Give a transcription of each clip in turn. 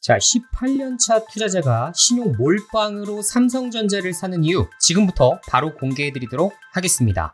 자, 18년차 투자자가 신용 몰빵으로 삼성전자를 사는 이유, 지금부터 바로 공개해드리도록 하겠습니다.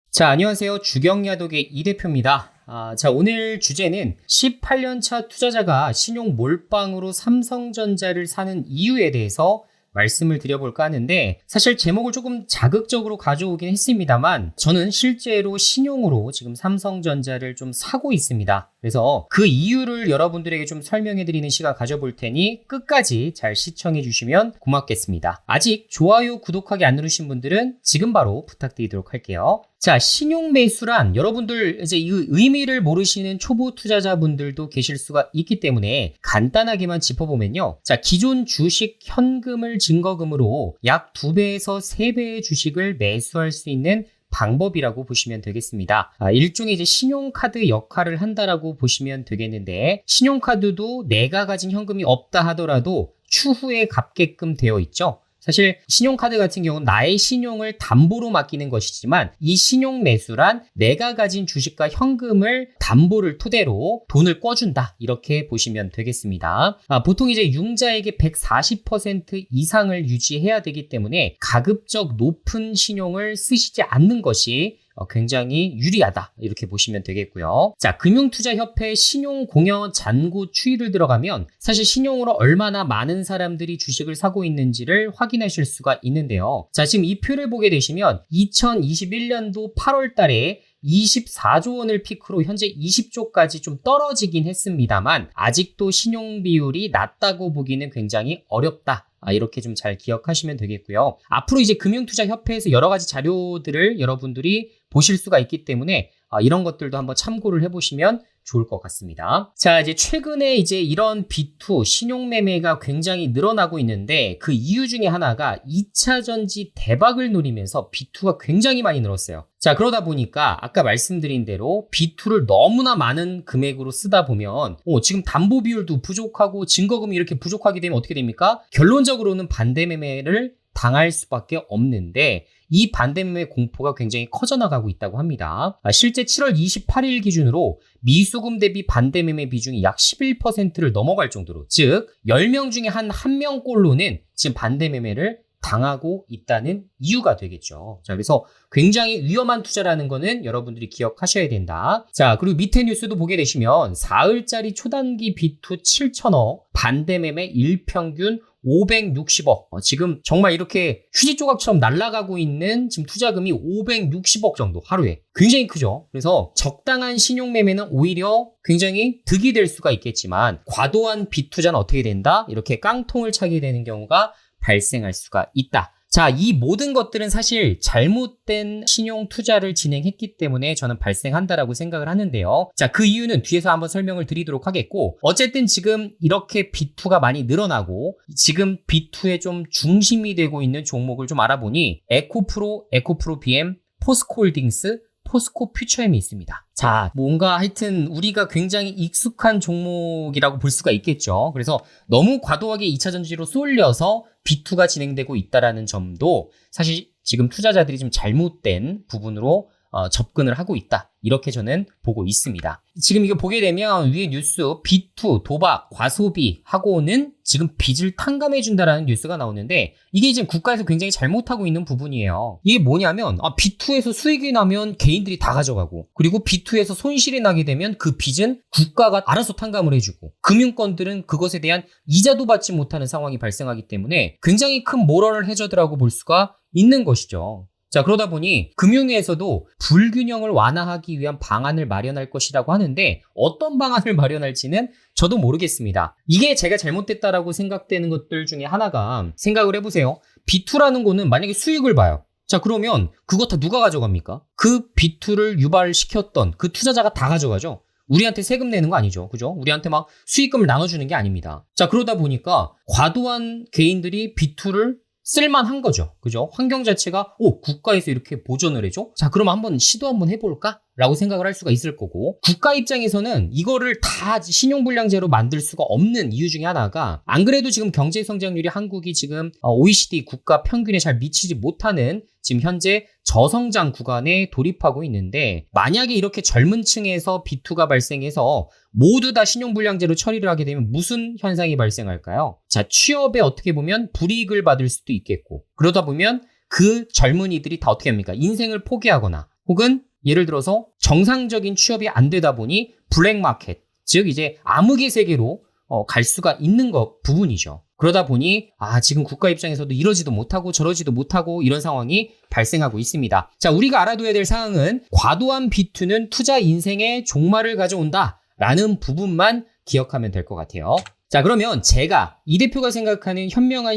자, 안녕하세요. 주경야독의 이 대표입니다. 자, 오늘 주제는 18년차 투자자가 신용 몰빵으로 삼성전자를 사는 이유에 대해서 말씀을 드려볼까 하는데, 사실 제목을 조금 자극적으로 가져오긴 했습니다만 저는 실제로 신용으로 지금 삼성전자를 좀 사고 있습니다. 그래서 그 이유를 여러분들에게 좀 설명해드리는 시간 가져볼 테니 끝까지 잘 시청해 주시면 고맙겠습니다. 아직 좋아요, 구독하기 안 누르신 분들은 지금 바로 부탁드리도록 할게요. 자, 신용 매수란 여러분들 이제 이 의미를 모르시는 초보 투자자분들도 계실 수가 있기 때문에 간단하게만 짚어보면요. 자, 기존 주식 현금을 증거금으로 약 2배에서 3배의 주식을 매수할 수 있는 방법이라고 보시면 되겠습니다. 일종의 이제 신용카드 역할을 한다라고 보시면 되겠는데, 신용카드도 내가 가진 현금이 없다 하더라도 추후에 갚게끔 되어 있죠. 사실 신용카드 같은 경우는 나의 신용을 담보로 맡기는 것이지만, 이 신용 매수란 내가 가진 주식과 현금을 담보를 토대로 돈을 꿔준다, 이렇게 보시면 되겠습니다. 보통 이제 융자액의 140% 이상을 유지해야 되기 때문에 가급적 높은 신용을 쓰시지 않는 것이 굉장히 유리하다, 이렇게 보시면 되겠고요. 자, 금융투자협회 신용공여 잔고 추이를 들어가면 사실 신용으로 얼마나 많은 사람들이 주식을 사고 있는지를 확인하실 수가 있는데요. 자, 지금 이 표를 보게 되시면 2021년도 8월 달에 24조 원을 피크로 현재 20조까지 좀 떨어지긴 했습니다만 아직도 신용 비율이 낮다고 보기는 굉장히 어렵다, 이렇게 좀 잘 기억하시면 되겠고요. 앞으로 이제 금융투자협회에서 여러 가지 자료들을 여러분들이 보실 수가 있기 때문에 이런 것들도 한번 참고를 해보시면 좋을 것 같습니다. 자, 이제 최근에 이제 이런 B2 신용매매가 굉장히 늘어나고 있는데, 그 이유 중에 하나가 2차 전지 대박을 노리면서 B2가 굉장히 많이 늘었어요. 자, 그러다 보니까 아까 말씀드린 대로 B2를 너무나 많은 금액으로 쓰다 보면 지금 담보 비율도 부족하고 증거금이 이렇게 부족하게 되면 어떻게 됩니까? 결론적으로는 반대매매를 당할 수밖에 없는데, 이 반대매매 공포가 굉장히 커져나가고 있다고 합니다. 실제 7월 28일 기준으로 미수금 대비 반대매매 비중이 약 11%를 넘어갈 정도로, 즉 10명 중에 한 1명꼴로는 지금 반대매매를 당하고 있다는 이유가 되겠죠. 자, 그래서 굉장히 위험한 투자라는 거는 여러분들이 기억하셔야 된다. 자, 그리고 밑에 뉴스도 보게 되시면 사흘짜리 초단기 B2 7천억, 반대매매 일평균 560억. 지금 정말 이렇게 휴지 조각처럼 날아가고 있는 지금 투자금이 560억 정도 하루에. 굉장히 크죠. 그래서 적당한 신용매매는 오히려 굉장히 득이 될 수가 있겠지만, 과도한 빚투자는 어떻게 된다? 이렇게 깡통을 차게 되는 경우가 발생할 수가 있다. 자, 이 모든 것들은 사실 잘못된 신용 투자를 진행했기 때문에 저는 발생한다라고 생각을 하는데요. 자, 그 이유는 뒤에서 한번 설명을 드리도록 하겠고, 어쨌든 지금 이렇게 B2가 많이 늘어나고 지금 B2에 좀 중심이 되고 있는 종목을 좀 알아보니 에코프로, 에코프로 BM, 포스코홀딩스, 포스코 퓨처엠이 있습니다. 자, 뭔가 하여튼 우리가 굉장히 익숙한 종목이라고 볼 수가 있겠죠. 그래서 너무 과도하게 2차 전지로 쏠려서 B2가 진행되고 있다는 점도 사실 지금 투자자들이 좀 잘못된 부분으로 접근을 하고 있다, 이렇게 저는 보고 있습니다. 지금 이거 보게 되면 위에 뉴스 B2 도박 과소비 하고는 지금 빚을 탕감해준다라는 뉴스가 나오는데, 이게 지금 국가에서 굉장히 잘못하고 있는 부분이에요. 이게 뭐냐면 B2에서 수익이 나면 개인들이 다 가져가고, 그리고 B2에서 손실이 나게 되면 그 빚은 국가가 알아서 탕감을 해주고, 금융권들은 그것에 대한 이자도 받지 못하는 상황이 발생하기 때문에 굉장히 큰 모럴 해저드라고 볼 수가 있는 것이죠. 자, 그러다 보니 금융위에서도 불균형을 완화하기 위한 방안을 마련할 것이라고 하는데, 어떤 방안을 마련할지는 저도 모르겠습니다. 이게 제가 잘못됐다라고 생각되는 것들 중에 하나가, 생각을 해보세요. B2라는 거는 만약에 수익을 봐요. 자, 그러면 그거 다 누가 가져갑니까? 그 B2를 유발시켰던 그 투자자가 다 가져가죠. 우리한테 세금 내는 거 아니죠. 그죠? 우리한테 막 수익금을 나눠주는 게 아닙니다. 자, 그러다 보니까 과도한 개인들이 B2를 쓸만한 거죠. 그죠? 환경 자체가 국가에서 이렇게 보전을 해줘? 자, 그럼 한번 시도 한번 해볼까? 라고 생각을 할 수가 있을 거고, 국가 입장에서는 이거를 다 신용불량제로 만들 수가 없는 이유 중에 하나가, 안 그래도 지금 경제 성장률이 한국이 지금 OECD 국가 평균에 잘 미치지 못하는 지금 현재 저성장 구간에 돌입하고 있는데, 만약에 이렇게 젊은 층에서 B2가 발생해서 모두 다 신용불량제로 처리를 하게 되면 무슨 현상이 발생할까요? 자, 취업에 어떻게 보면 불이익을 받을 수도 있겠고, 그러다 보면 그 젊은이들이 다 어떻게 합니까? 인생을 포기하거나, 혹은 예를 들어서 정상적인 취업이 안 되다 보니 블랙마켓, 즉 이제 암흑의 세계로 갈 수가 있는 부분이죠. 그러다 보니 지금 국가 입장에서도 이러지도 못하고 저러지도 못하고 이런 상황이 발생하고 있습니다. 자, 우리가 알아둬야 될 사항은 과도한 B2는 투자 인생의 종말을 가져온다 라는 부분만 기억하면 될 것 같아요. 자, 그러면 제가 이 대표가 생각하는 현명한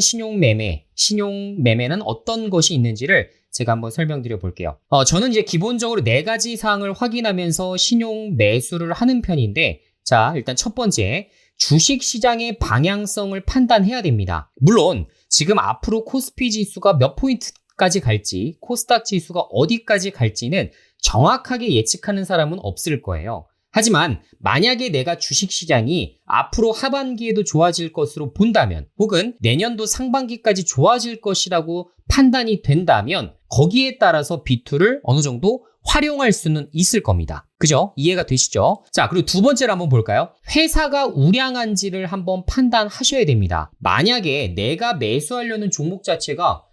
신용매매는 어떤 것이 있는지를 제가 한번 설명드려 볼게요. 저는 이제 기본적으로 4가지 사항을 확인하면서 신용 매수를 하는 편인데, 자, 일단 첫 번째, 주식시장의 방향성을 판단해야 됩니다. 물론 지금 앞으로 코스피 지수가 몇 포인트까지 갈지, 코스닥 지수가 어디까지 갈지는 정확하게 예측하는 사람은 없을 거예요. 하지만 만약에 내가 주식시장이 앞으로 하반기에도 좋아질 것으로 본다면, 혹은 내년도 상반기까지 좋아질 것이라고 판단이 된다면 거기에 따라서 B2를 어느 정도 활용할 수는 있을 겁니다. 그죠? 이해가 되시죠? 자, 그리고 두 번째로 한번 볼까요? 회사가 우량한지를 한번 판단하셔야 됩니다. 만약에 내가 매수하려는 종목 자체가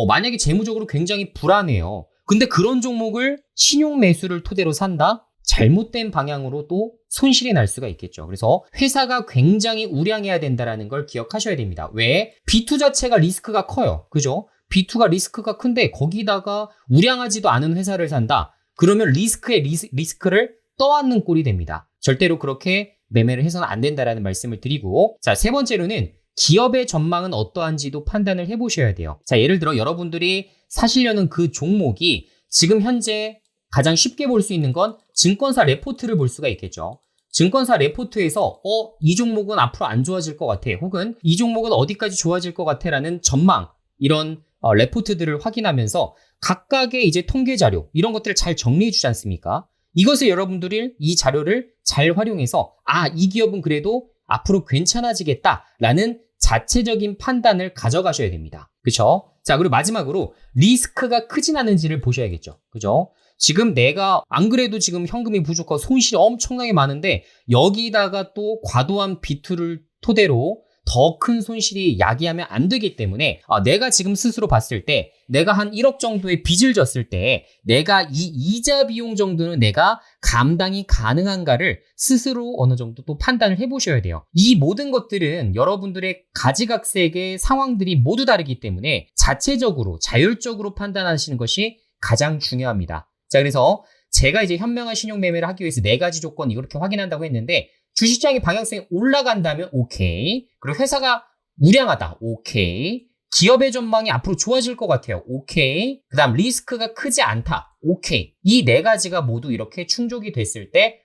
만약에 재무적으로 굉장히 불안해요. 근데 그런 종목을 신용 매수를 토대로 산다? 잘못된 방향으로 또 손실이 날 수가 있겠죠. 그래서 회사가 굉장히 우량해야 된다는 걸 기억하셔야 됩니다. 왜? B2 자체가 리스크가 커요. 그죠? B2가 리스크가 큰데 거기다가 우량하지도 않은 회사를 산다? 그러면 리스크를 떠안는 꼴이 됩니다. 절대로 그렇게 매매를 해서는 안 된다라는 말씀을 드리고, 자, 세 번째로는 기업의 전망은 어떠한지도 판단을 해보셔야 돼요. 자, 예를 들어 여러분들이 사시려는 그 종목이 지금 현재 가장 쉽게 볼 수 있는 건 증권사 레포트를 볼 수가 있겠죠. 증권사 레포트에서 이 종목은 앞으로 안 좋아질 것 같아, 혹은 이 종목은 어디까지 좋아질 것 같아 라는 전망, 이런 레포트들을 확인하면서 각각의 이제 통계 자료, 이런 것들을 잘 정리해 주지 않습니까? 이것을 여러분들이 이 자료를 잘 활용해서 이 기업은 그래도 앞으로 괜찮아지겠다라는 자체적인 판단을 가져가셔야 됩니다. 그렇죠? 자, 그리고 마지막으로 리스크가 크진 않은지를 보셔야겠죠. 그죠? 지금 내가 안 그래도 지금 현금이 부족하고 손실이 엄청나게 많은데 여기다가 또 과도한 B2를 토대로 더 큰 손실이 야기하면 안 되기 때문에 내가 지금 스스로 봤을 때 내가 한 1억 정도의 빚을 졌을 때 내가 이 이자 비용 정도는 내가 감당이 가능한가를 스스로 어느 정도 또 판단을 해보셔야 돼요. 이 모든 것들은 여러분들의 가지각색의 상황들이 모두 다르기 때문에 자체적으로 자율적으로 판단하시는 것이 가장 중요합니다. 자, 그래서 제가 이제 현명한 신용 매매를 하기 위해서 4가지 조건 이렇게 확인한다고 했는데, 주식시장의 방향성이 올라간다면 오케이, 그리고 회사가 우량하다 오케이, 기업의 전망이 앞으로 좋아질 것 같아요 오케이, 그 다음 리스크가 크지 않다 오케이, 이 4가지가 모두 이렇게 충족이 됐을 때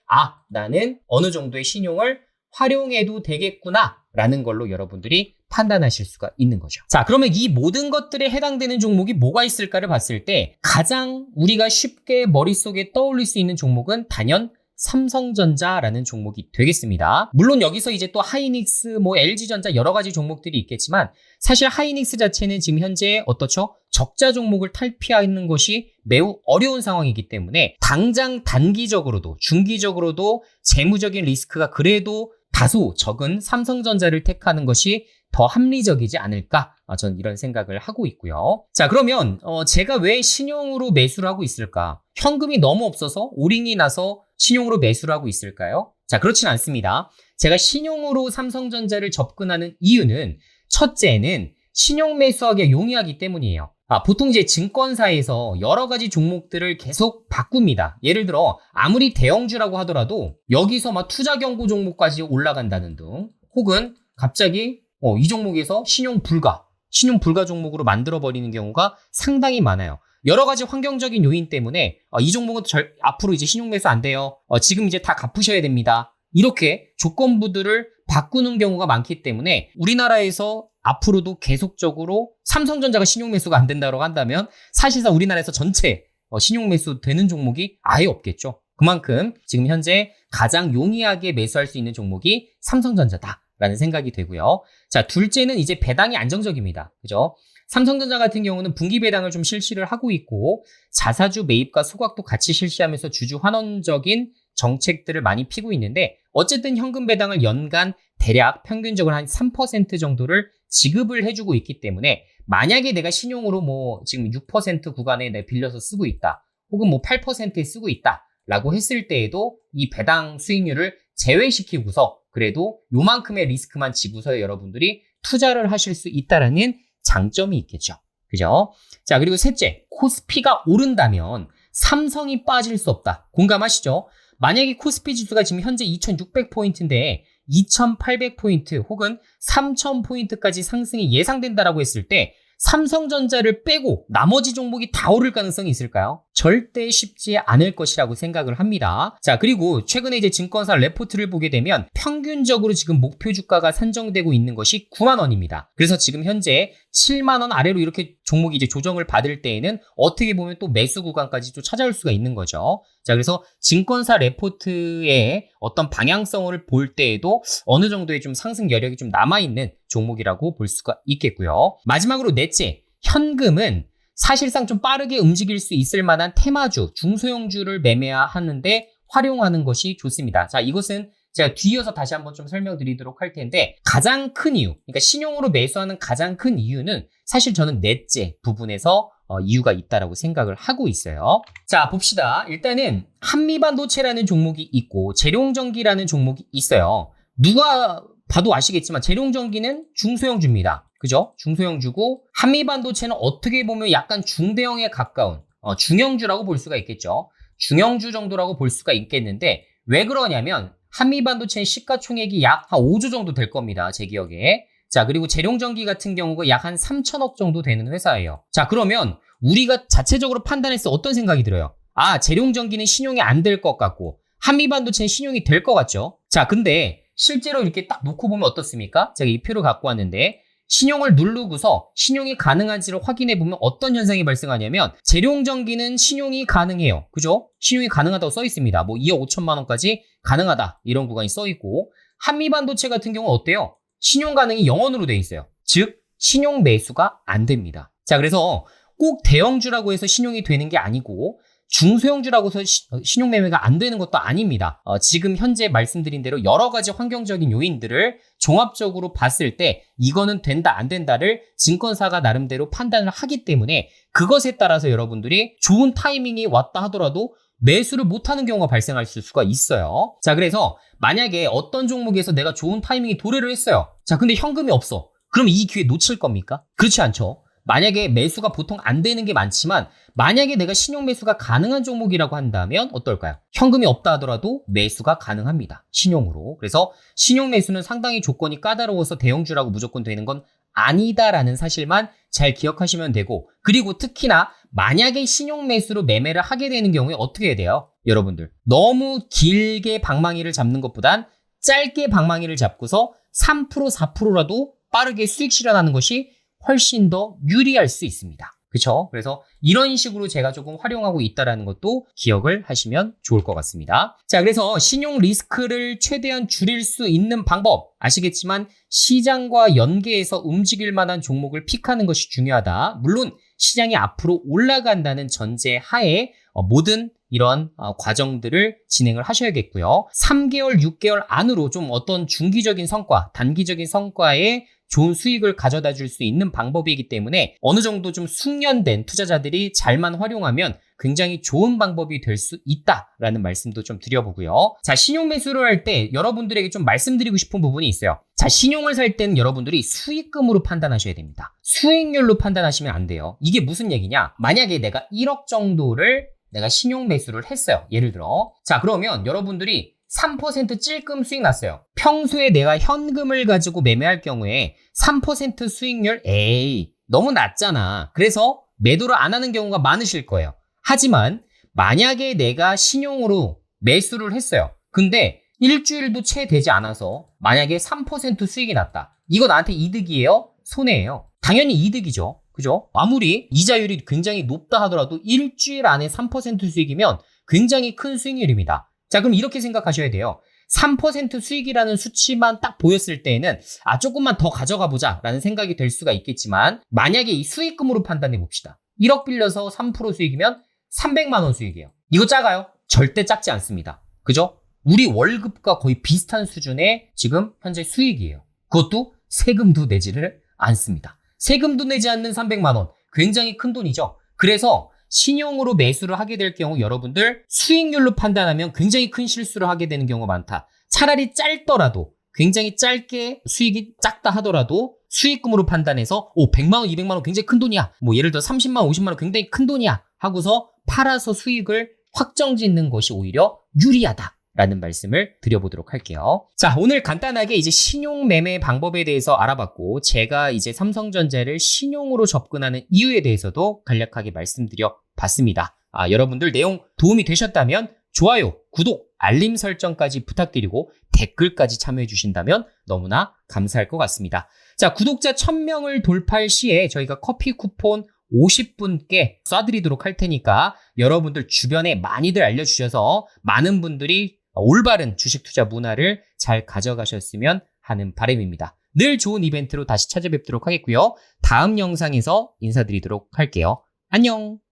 나는 어느 정도의 신용을 활용해도 되겠구나 라는 걸로 여러분들이 판단하실 수가 있는 거죠. 자, 그러면 이 모든 것들에 해당되는 종목이 뭐가 있을까를 봤을 때 가장 우리가 쉽게 머릿속에 떠올릴 수 있는 종목은 단연 삼성전자라는 종목이 되겠습니다. 물론 여기서 이제 또 하이닉스, LG전자 여러 가지 종목들이 있겠지만 사실 하이닉스 자체는 지금 현재 어떻죠? 적자 종목을 탈피하는 것이 매우 어려운 상황이기 때문에 당장 단기적으로도 중기적으로도 재무적인 리스크가 그래도 다소 적은 삼성전자를 택하는 것이 더 합리적이지 않을까? 저는 이런 생각을 하고 있고요. 자, 그러면 제가 왜 신용으로 매수를 하고 있을까? 현금이 너무 없어서 오링이 나서 신용으로 매수를 하고 있을까요? 자, 그렇진 않습니다. 제가 신용으로 삼성전자를 접근하는 이유는 첫째는 신용 매수하기가 용이하기 때문이에요. 보통 이제 증권사에서 여러 가지 종목들을 계속 바꿉니다. 예를 들어 아무리 대형주라고 하더라도 여기서 막 투자 경고 종목까지 올라간다는 등, 혹은 갑자기 이 종목에서 신용 불가 종목으로 만들어버리는 경우가 상당히 많아요. 여러 가지 환경적인 요인 때문에 이 종목은 앞으로 이제 신용 매수 안 돼요. 지금 이제 다 갚으셔야 됩니다. 이렇게 조건부들을 바꾸는 경우가 많기 때문에 우리나라에서 앞으로도 계속적으로 삼성전자가 신용 매수가 안 된다고 한다면 사실상 우리나라에서 전체 신용 매수 되는 종목이 아예 없겠죠. 그만큼 지금 현재 가장 용이하게 매수할 수 있는 종목이 삼성전자다라는 생각이 되고요. 자, 둘째는 이제 배당이 안정적입니다. 그죠? 삼성전자 같은 경우는 분기 배당을 좀 실시를 하고 있고 자사주 매입과 소각도 같이 실시하면서 주주 환원적인 정책들을 많이 피고 있는데 어쨌든 현금 배당을 연간 대략 평균적으로 한 3% 정도를 지급을 해주고 있기 때문에 만약에 내가 신용으로 뭐 지금 6% 구간에 내가 빌려서 쓰고 있다 혹은 뭐 8%에 쓰고 있다 라고 했을 때에도 이 배당 수익률을 제외시키고서 그래도 요만큼의 리스크만 지고서 여러분들이 투자를 하실 수 있다라는 장점이 있겠죠. 그죠? 자, 그리고 셋째, 코스피가 오른다면 삼성이 빠질 수 없다. 공감하시죠? 만약에 코스피 지수가 지금 현재 2600포인트인데 2800포인트 혹은 3000포인트까지 상승이 예상된다라고 했을 때 삼성전자를 빼고 나머지 종목이 다 오를 가능성이 있을까요? 절대 쉽지 않을 것이라고 생각을 합니다. 자, 그리고 최근에 이제 증권사 레포트를 보게 되면 평균적으로 지금 목표 주가가 산정되고 있는 것이 9만 원입니다. 그래서 지금 현재 7만 원 아래로 이렇게 종목이 이제 조정을 받을 때에는 어떻게 보면 또 매수 구간까지 또 찾아올 수가 있는 거죠. 자, 그래서 증권사 레포트의 어떤 방향성을 볼 때에도 어느 정도의 좀 상승 여력이 좀 남아있는 종목이라고 볼 수가 있겠고요. 마지막으로 넷째, 현금은 사실상 좀 빠르게 움직일 수 있을 만한 테마주, 중소형주를 매매하는데 활용하는 것이 좋습니다. 자, 이것은 제가 뒤이어서 다시 한번 좀 설명드리도록 할 텐데 가장 큰 이유, 그러니까 신용으로 매수하는 가장 큰 이유는 사실 저는 넷째 부분에서 이유가 있다라고 생각을 하고 있어요. 자, 봅시다. 일단은 한미반도체라는 종목이 있고 재룡전기라는 종목이 있어요. 누가 봐도 아시겠지만 재룡전기는 중소형주입니다. 그죠? 중소형주고 한미반도체는 어떻게 보면 약간 중대형에 가까운 중형주라고 볼 수가 있겠죠. 중형주 정도라고 볼 수가 있겠는데 왜 그러냐면 한미반도체는 시가총액이 약 한 5조 정도 될 겁니다. 제 기억에. 자, 그리고 재룡전기 같은 경우가 약 한 3천억 정도 되는 회사예요. 자, 그러면 우리가 자체적으로 판단했을 때 어떤 생각이 들어요? 아, 재룡전기는 신용이 안 될 것 같고 한미반도체는 신용이 될 것 같죠? 자, 근데 실제로 이렇게 딱 놓고 보면 어떻습니까? 제가 이 표를 갖고 왔는데 신용을 누르고서 신용이 가능한지를 확인해 보면 어떤 현상이 발생하냐면 재룡전기는 신용이 가능해요. 그죠? 신용이 가능하다고 써 있습니다. 뭐 2억 5천만 원까지 가능하다 이런 구간이 써 있고 한미반도체 같은 경우는 어때요? 신용 가능이 0원으로 돼 있어요. 즉 신용 매수가 안 됩니다. 자, 그래서 꼭 대형주라고 해서 신용이 되는 게 아니고 중소형주라고 해서 신용 매매가 안 되는 것도 아닙니다. 지금 현재 말씀드린 대로 여러 가지 환경적인 요인들을 종합적으로 봤을 때 이거는 된다 안 된다를 증권사가 나름대로 판단을 하기 때문에 그것에 따라서 여러분들이 좋은 타이밍이 왔다 하더라도 매수를 못하는 경우가 발생할 수가 있어요. 자, 그래서 만약에 어떤 종목에서 내가 좋은 타이밍이 도래를 했어요. 자, 근데 현금이 없어. 그럼 이 기회 놓칠 겁니까? 그렇지 않죠. 만약에 매수가 보통 안 되는 게 많지만 만약에 내가 신용 매수가 가능한 종목이라고 한다면 어떨까요? 현금이 없다 하더라도 매수가 가능합니다. 신용으로. 그래서 신용 매수는 상당히 조건이 까다로워서 대형주라고 무조건 되는 건 아니다라는 사실만 잘 기억하시면 되고 그리고 특히나 만약에 신용 매수로 매매를 하게 되는 경우에 어떻게 해야 돼요? 여러분들 너무 길게 방망이를 잡는 것보단 짧게 방망이를 잡고서 3% 4%라도 빠르게 수익 실현하는 것이 훨씬 더 유리할 수 있습니다. 그렇죠? 그래서 이런 식으로 제가 조금 활용하고 있다는 것도 기억을 하시면 좋을 것 같습니다. 자, 그래서 신용 리스크를 최대한 줄일 수 있는 방법 아시겠지만 시장과 연계해서 움직일 만한 종목을 픽하는 것이 중요하다. 물론 시장이 앞으로 올라간다는 전제 하에 모든 이런 과정들을 진행을 하셔야겠고요. 3개월, 6개월 안으로 좀 어떤 중기적인 성과, 단기적인 성과에 좋은 수익을 가져다 줄 수 있는 방법이기 때문에 어느 정도 좀 숙련된 투자자들이 잘만 활용하면 굉장히 좋은 방법이 될 수 있다라는 말씀도 좀 드려보고요. 자, 신용 매수를 할 때 여러분들에게 좀 말씀드리고 싶은 부분이 있어요. 자, 신용을 살 때는 여러분들이 수익금으로 판단하셔야 됩니다. 수익률로 판단하시면 안 돼요. 이게 무슨 얘기냐? 만약에 내가 1억 정도를 내가 신용 매수를 했어요. 예를 들어. 자, 그러면 여러분들이 3% 찔끔 수익 났어요. 평소에 내가 현금을 가지고 매매할 경우에 3% 수익률 에이 너무 낮잖아. 그래서 매도를 안 하는 경우가 많으실 거예요. 하지만 만약에 내가 신용으로 매수를 했어요. 근데 일주일도 채 되지 않아서 만약에 3% 수익이 났다. 이거 나한테 이득이에요? 손해예요? 당연히 이득이죠. 그죠? 아무리 이자율이 굉장히 높다 하더라도 일주일 안에 3% 수익이면 굉장히 큰 수익률입니다. 자, 그럼 이렇게 생각하셔야 돼요. 3% 수익이라는 수치만 딱 보였을 때에는 조금만 더 가져가 보자 라는 생각이 들 수가 있겠지만, 만약에 이 수익금으로 판단해 봅시다. 1억 빌려서 3% 수익이면 300만 원 수익이에요. 이거 작아요? 절대 작지 않습니다. 그죠? 우리 월급과 거의 비슷한 수준의 지금 현재 수익이에요. 그것도 세금도 내지를 않습니다. 세금도 내지 않는 300만 원. 굉장히 큰 돈이죠. 그래서 신용으로 매수를 하게 될 경우 여러분들 수익률로 판단하면 굉장히 큰 실수를 하게 되는 경우가 많다. 차라리 짧더라도, 굉장히 짧게 수익이 작다 하더라도 수익금으로 판단해서 100만 원, 200만 원 굉장히 큰 돈이야. 뭐 예를 들어 30만 원, 50만 원 굉장히 큰 돈이야 하고서 팔아서 수익을 확정짓는 것이 오히려 유리하다 라는 말씀을 드려보도록 할게요. 자, 오늘 간단하게 이제 신용 매매 방법에 대해서 알아봤고, 제가 이제 삼성전자를 신용으로 접근하는 이유에 대해서도 간략하게 말씀드려 봤습니다. 여러분들 내용 도움이 되셨다면 좋아요, 구독, 알림 설정까지 부탁드리고 댓글까지 참여해 주신다면 너무나 감사할 것 같습니다. 자, 구독자 1000명을 돌파할 시에 저희가 커피 쿠폰 50분께 쏴드리도록 할 테니까 여러분들 주변에 많이들 알려주셔서 많은 분들이 올바른 주식 투자 문화를 잘 가져가셨으면 하는 바람입니다. 늘 좋은 이벤트로 다시 찾아뵙도록 하겠고요. 다음 영상에서 인사드리도록 할게요. 안녕!